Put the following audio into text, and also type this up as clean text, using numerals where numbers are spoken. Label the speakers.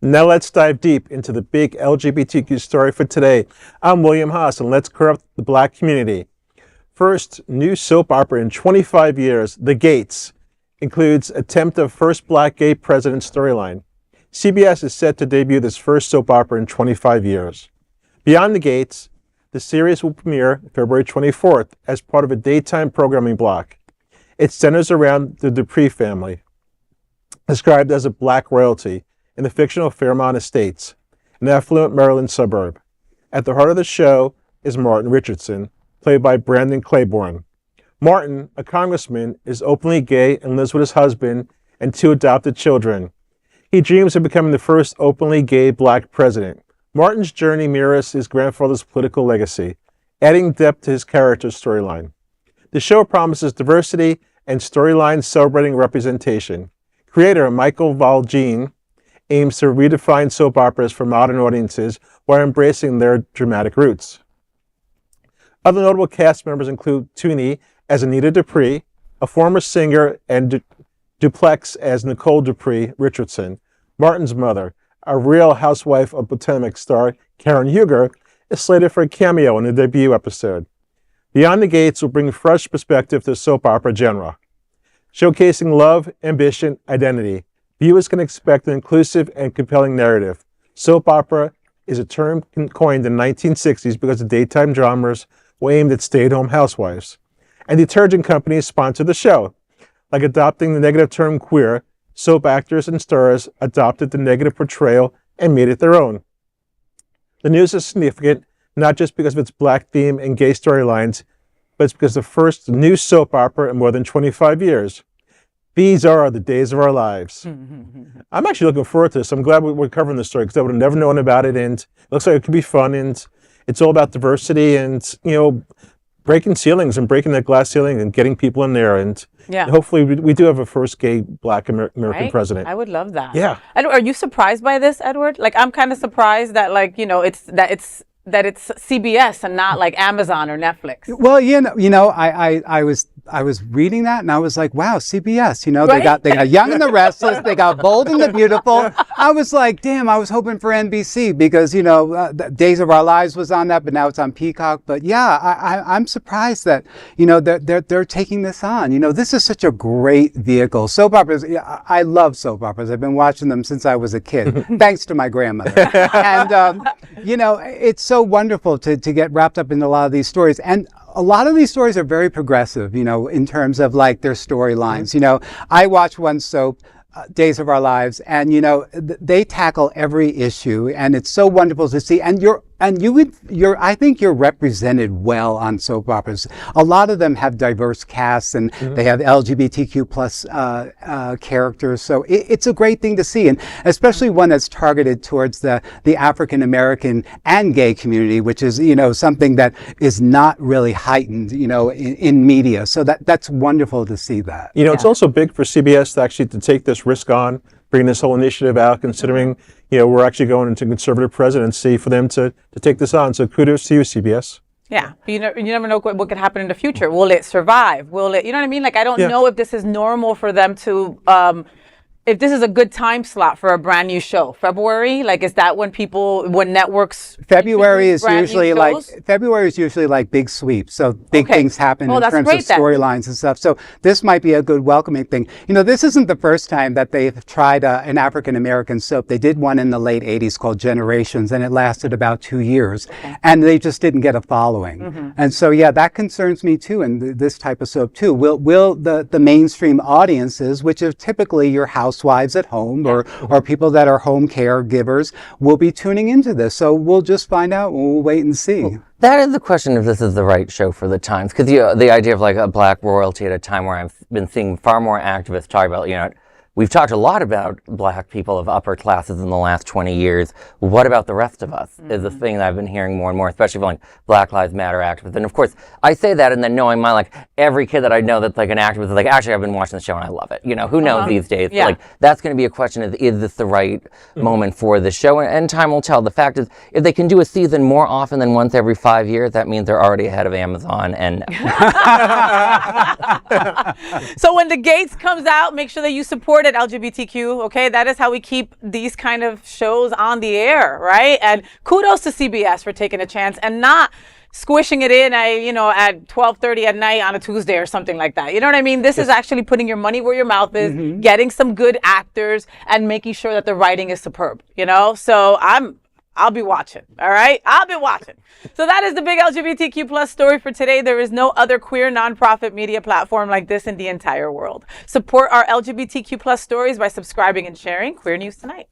Speaker 1: Now let's dive deep into the big LGBTQ story for today. I'm William Haas, and let's clear up the Black community. First, new soap opera in 25 years, The Gates, includes attempt of first Black gay president storyline. CBS is set to debut this first soap opera in 25 years. Beyond the Gates, the series will premiere February 24th as part of a daytime programming block. It centers around the Dupree family, described as a Black royalty in the fictional Fairmont Estates, an affluent Maryland suburb. At the heart of the show is Martin Richardson, played by Brandon Claiborne. Martin, a congressman, is openly gay and lives with his husband and 2 adopted children. He dreams of becoming the first openly gay Black president. Martin's journey mirrors his grandfather's political legacy, adding depth to his character's storyline. The show promises diversity and storylines celebrating representation. Creator Michael Valjean aims to redefine soap operas for modern audiences while embracing their dramatic roots. Other notable cast members include Toonie as Anita Dupree, a former singer, and Duplex as Nicole Dupree Richardson, Martin's mother. A Real Housewife of Potomac star Karen Huger is slated for a cameo in the debut episode. Beyond the Gates will bring fresh perspective to the soap opera genre. Showcasing love, ambition, identity, viewers can expect an inclusive and compelling narrative. Soap opera is a term coined in the 1960s because the daytime dramas were aimed at stay-at-home housewives. And detergent companies sponsor the show. Like adopting the negative term queer, soap actors and stars adopted the negative portrayal and made it their own. The news is significant, not just because of its Black theme and gay storylines, but it's because the first new soap opera in more than 25 years. These are the days of our lives. I'm actually looking forward to this. I'm glad we're covering this story because I would have never known about it, and it looks like it could be fun, and it's all about diversity and, breaking ceilings and breaking that glass ceiling and getting people in there. And hopefully we do have a first gay Black American president.
Speaker 2: I would love that.
Speaker 1: Yeah.
Speaker 2: Are you surprised by this, Edward? Like, I'm kind of surprised that, it's CBS and not like Amazon or Netflix.
Speaker 3: Well, I was reading that and I was like, wow, CBS,
Speaker 2: Right?
Speaker 3: they got Young and the Restless, they got Bold and the Beautiful. I was like, damn, I was hoping for NBC because, Days of Our Lives was on that, but now it's on Peacock. But yeah, I'm surprised that, they're taking this on. This is such a great vehicle. Soap operas, I love soap operas. I've been watching them since I was a kid, thanks to my grandmother. And, it's so wonderful to get wrapped up in a lot of these stories. And a lot of these stories are very progressive, in terms of like their storylines. I watch one soap, Days of Our Lives, and they tackle every issue, and it's so wonderful to see. And I think you're represented well on soap operas. A lot of them have diverse casts, and they have LGBTQ plus characters. So it's a great thing to see, and especially one that's targeted towards the African American and gay community, which is something that is not really heightened in media. So that's wonderful to see that.
Speaker 1: It's also big for CBS to take this risk on, bring this whole initiative out, considering we're actually going into conservative presidency for them to take this on. So kudos to you, CBS.
Speaker 2: Yeah, you never know what could happen in the future. Will it survive? Will it? You know what I mean? Like, I don't know if this is normal for them to. If this is a good time slot for a brand new show, February, like, is that when networks?
Speaker 3: February is usually like big sweeps. So big things happen in terms of storylines and stuff. So this might be a good welcoming thing. This isn't the first time that they've tried an African American soap. They did one in the late 80s called Generations, and it lasted about 2 years, and they just didn't get a following. And so, that concerns me too, and this type of soap too. Will the mainstream audiences, which are typically your housewives at home or people that are home caregivers, will be tuning into this. So we'll just find out. We'll wait and see.
Speaker 4: Well, that is the question if this is the right show for the times. Because the idea of like a Black royalty at a time where I've been seeing far more activists talk about, we've talked a lot about Black people of upper classes in the last 20 years. What about the rest of us is the thing that I've been hearing more and more, especially from like Black Lives Matter activists. And of course, I say that and then knowing my, like, every kid that I know that's like an activist is like, actually, I've been watching the show and I love it. Who knows these days?
Speaker 2: Yeah.
Speaker 4: But, like, that's going to be a question of, is this the right moment for the show? And time will tell. The fact is, if they can do a season more often than once every 5 years, that means they're already ahead of Amazon and
Speaker 2: So when The Gates comes out, make sure that you support supported LGBTQ, okay? That is how we keep these kind of shows on the air, right? And kudos to CBS for taking a chance and not squishing it in, at 12:30 at night on a Tuesday or something like that. You know what I mean? This is actually putting your money where your mouth is, getting some good actors, and making sure that the writing is superb. So I'll be watching. All right, I'll be watching. So that is the big LGBTQ plus story for today. There is no other queer nonprofit media platform like this in the entire world. Support our LGBTQ plus stories by subscribing and sharing Queer News Tonight.